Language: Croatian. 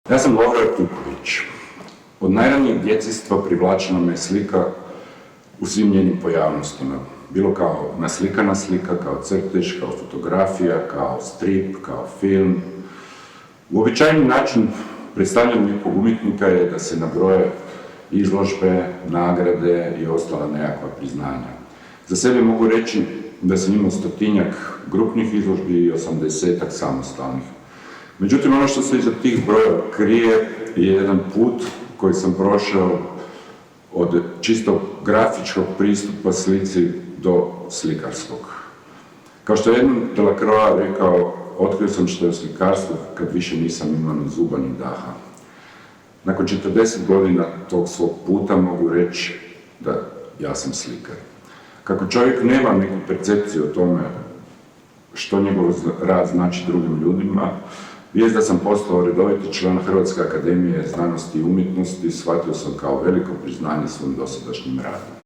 Ja sam Lovro Kuković. Od najranijeg djetinjstva privlačila me slika u svim njenim pojavnostima. Bilo kao naslikana slika, kao crtež, kao fotografija, kao strip, kao film. Uobičajeni način predstavljanja nekog umjetnika je da se nabroje izložbe, nagrade i ostala nekakva priznanja. Za sebe mogu reći da sam imao 100-tinjak grupnih izložbi i 80-ak samostalnih. Međutim, ono što se iza tih brojeva krije je jedan put koji sam prošao od čisto grafičkog pristupa slici do slikarskog. Kao što je jednom Delacroix rekao, otkrio sam što je slikarstvo kad više nisam imao ni zuba ni daha. Nakon 40 godina tog svog puta mogu reći da ja sam slikar. Kako čovjek nema neku percepciju o tome što njegov rad znači drugim ljudima, vijest da sam postao redoviti član Hrvatske akademije znanosti i umjetnosti shvatio sam kao veliko priznanje svom dosadašnjim radom.